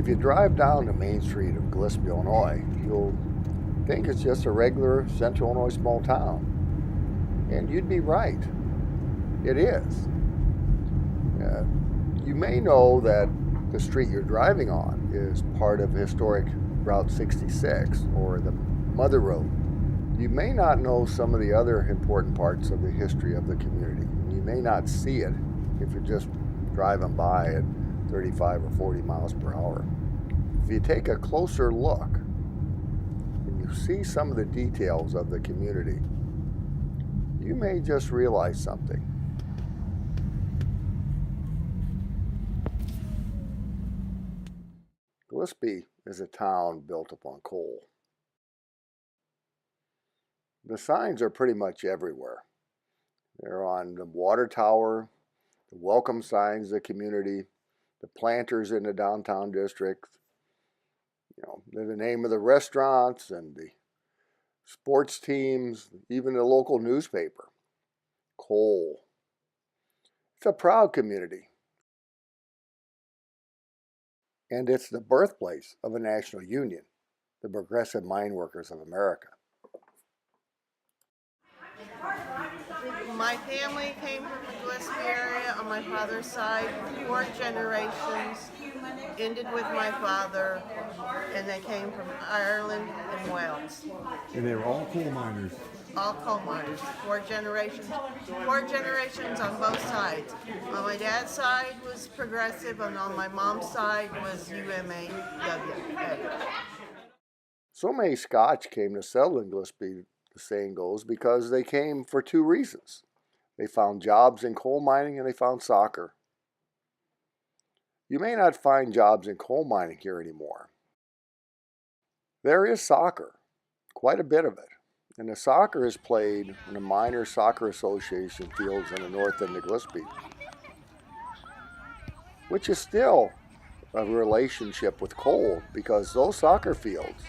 If you drive down the main street of Gillespie, Illinois, you'll think it's just a regular central Illinois small town. And you'd be right. It is. You may know that the street you're driving on is part of historic Route 66, or the Mother Road. You may not know some of the other important parts of the history of the community. You may not see it if you're just driving by at 35 or 40 miles per hour. If you take a closer look and you see some of the details of the community, you may just realize something. Gillespie is a town built upon coal. The signs are pretty much everywhere. They're on the water tower, the welcome signs of the community, the planters in the downtown district. They're the name of the restaurants and the sports teams, even the local newspaper. Coal. It's a proud community. And it's the birthplace of a national union, the Progressive Mine Workers of America. My family came from the Gillespie area on my father's side, 4 generations, ended with my father, and they came from Ireland and Wales. And they were all coal miners. All coal miners, 4 generations on both sides. On my dad's side was progressive, and on my mom's side was UMAW. So many Scotch came to settle in Gillespie, the saying goes, because they came for 2 reasons. They found jobs in coal mining and they found soccer. You may not find jobs in coal mining here anymore. There is soccer, quite a bit of it. And the soccer is played in the Miners Soccer Association fields in the north end of Gillespie, which is still a relationship with coal because those soccer fields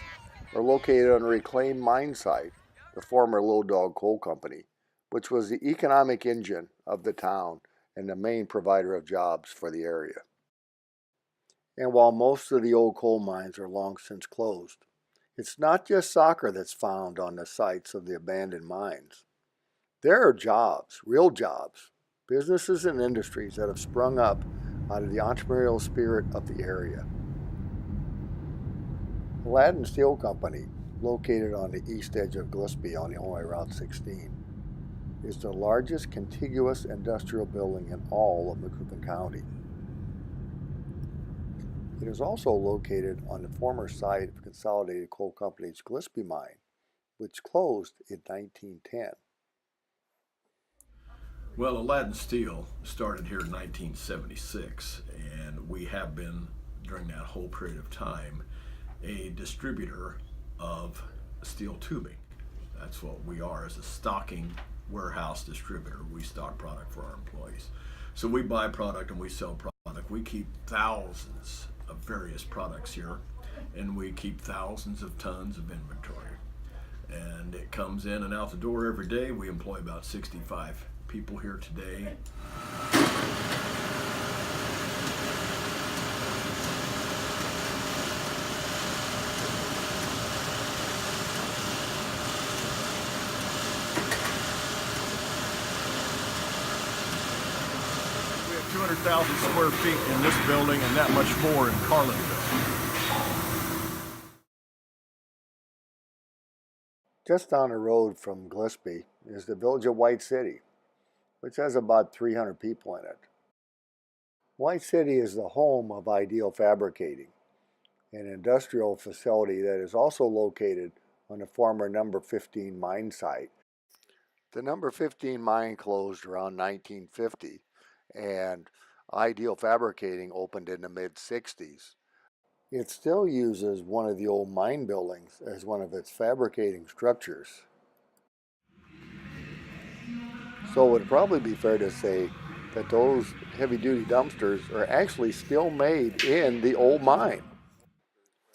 are located on a reclaimed mine site, the former Little Dog Coal Company, which was the economic engine of the town and the main provider of jobs for the area. And while most of the old coal mines are long since closed, it's not just soccer that's found on the sites of the abandoned mines. There are jobs, real jobs, businesses and industries that have sprung up out of the entrepreneurial spirit of the area. The Lands Steel Company, located on the east edge of Gillespie on the Illinois Route 16, is the largest contiguous industrial building in all of Macoupin County. It is also located on the former site of Consolidated Coal Company's Gillespie mine, which closed in 1910. Well, Aladdin Steel started here in 1976, and we have been, during that whole period of time, a distributor of steel tubing. That's what we are, as a stocking warehouse distributor. We stock product for our employees. So we buy product and we sell product. We keep thousands of various products here, and we keep thousands of tons of inventory. And it comes in and out the door every day. We employ about 65 people here today. We have 200,000 square feet in this building and that much more in Carlinville. Just down the road from Gillespie is the village of White City, which has about 300 people in it. White City is the home of Ideal Fabricating, an industrial facility that is also located on the former number 15 mine site. The number 15 mine closed around 1950, and Ideal Fabricating opened in the mid-60s. It still uses one of the old mine buildings as one of its fabricating structures. So it would probably be fair to say that those heavy-duty dumpsters are actually still made in the old mine.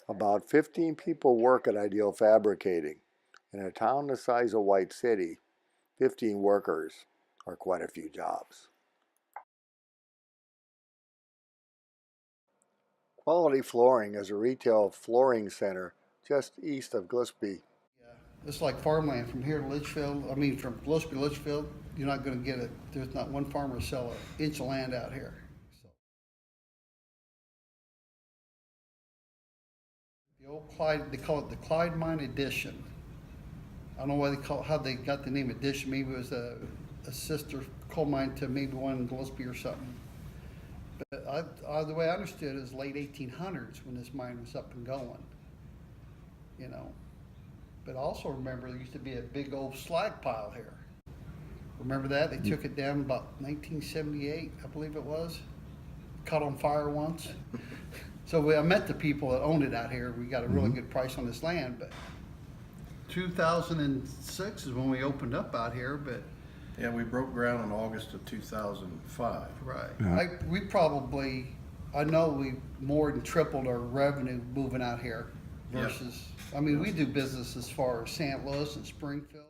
About 15 people work at Ideal Fabricating. In a town the size of White City, 15 workers are quite a few jobs. Quality Flooring is a retail flooring center just east of Gillespie. It's like farmland from here to Litchfield. I mean, from Gillespie to Litchfield, you're not going to get it. There's not one farmer to sell an inch of land out here. So. The old Clyde, they call it the Clyde Mine Addition. I don't know why they call it, how they got the name Addition. Maybe it was a sister coal mine to maybe one in Gillespie or something. But the way I understood it is late 1800s when this mine was up and going. You know. But also remember there used to be a big old slag pile here. Remember that? They took it down about 1978, I believe it was. Caught on fire once. So I met the people that owned it out here. We got a really good price on this land, but 2006 is when we opened up out here, but Yeah, we broke ground in August of 2005. right. Yeah. I know we more than tripled our revenue moving out here versus, I mean, we do business as far as St. Louis and Springfield.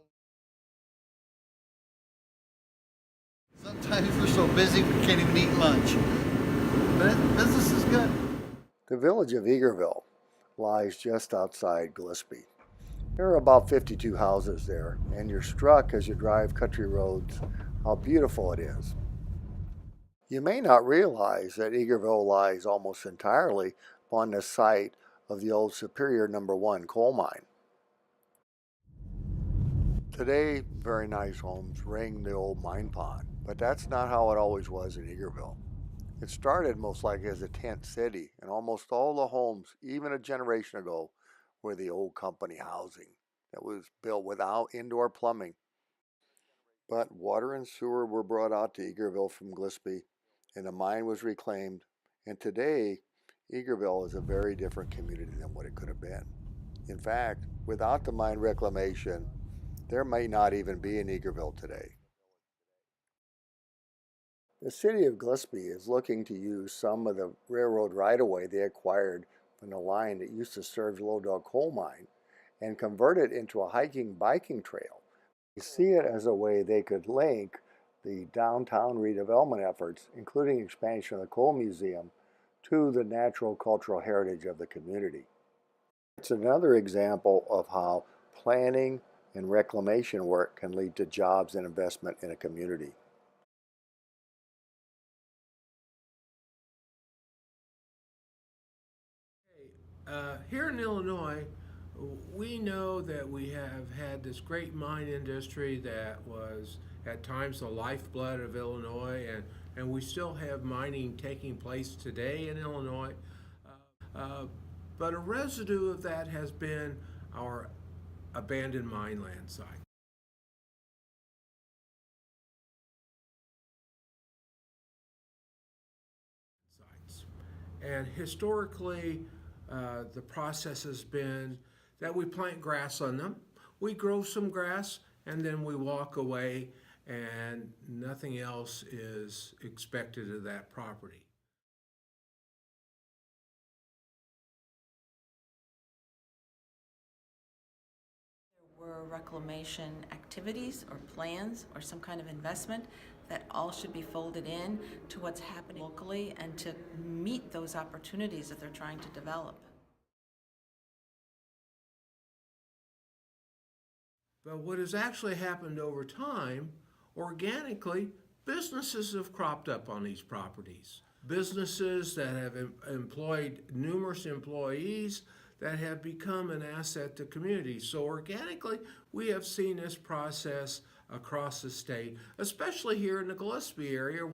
Sometimes we're so busy we can't even eat lunch. But business is good. The village of Eagerville lies just outside Gillespie. There are about 52 houses there, and you're struck as you drive country roads how beautiful it is. You may not realize that Eagerville lies almost entirely on the site of the old Superior No. 1 coal mine. Today, very nice homes ring the old mine pond, but that's not how it always was in Eagerville. It started most likely as a tent city, and almost all the homes, even a generation ago, were the old company housing that was built without indoor plumbing. But water and sewer were brought out to Eagerville from Gillespie, and the mine was reclaimed, and today, Eagerville is a very different community than what it could have been. In fact, without the mine reclamation, there may not even be an Eagerville today. The city of Gillespie is looking to use some of the railroad right-of-way they acquired from the line that used to serve the Low Dog coal mine and convert it into a hiking biking trail. They see it as a way they could link the downtown redevelopment efforts, including expansion of the coal museum, to the natural cultural heritage of the community. It's another example of how planning and reclamation work can lead to jobs and investment in a community. Here in Illinois, we know that we have had this great mine industry that was at times the lifeblood of Illinois, and we still have mining taking place today in Illinois. But a residue of that has been our abandoned mine land sites. And historically, the process has been that we plant grass on them, we grow some grass, and then we walk away, and nothing else is expected of that property. Were reclamation activities or plans or some kind of investment that all should be folded in to what's happening locally and to meet those opportunities that they're trying to develop. But what has actually happened over time, organically, businesses have cropped up on these properties. Businesses that have employed numerous employees that have become an asset to communities. So organically, we have seen this process across the state, especially here in the Gillespie area.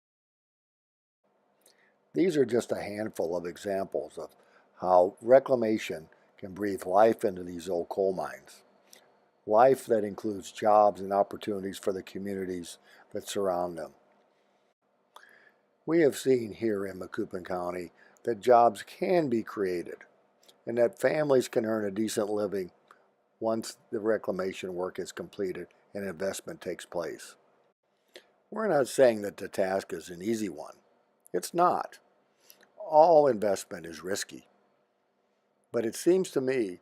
These are just a handful of examples of how reclamation can breathe life into these old coal mines. Life that includes jobs and opportunities for the communities that surround them. We have seen here in Macoupin County that jobs can be created and that families can earn a decent living once the reclamation work is completed and investment takes place. We're not saying that the task is an easy one. It's not. All investment is risky. But it seems to me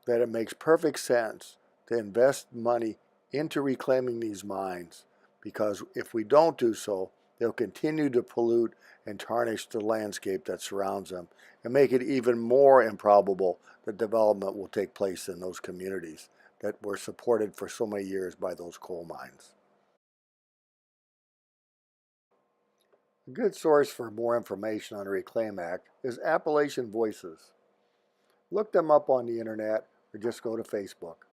that it makes perfect sense to invest money into reclaiming these mines, because if we don't do so, they'll continue to pollute and tarnish the landscape that surrounds them and make it even more improbable that development will take place in those communities that were supported for so many years by those coal mines. A good source for more information on the Reclaim Act is Appalachian Voices. Look them up on the internet or just go to Facebook.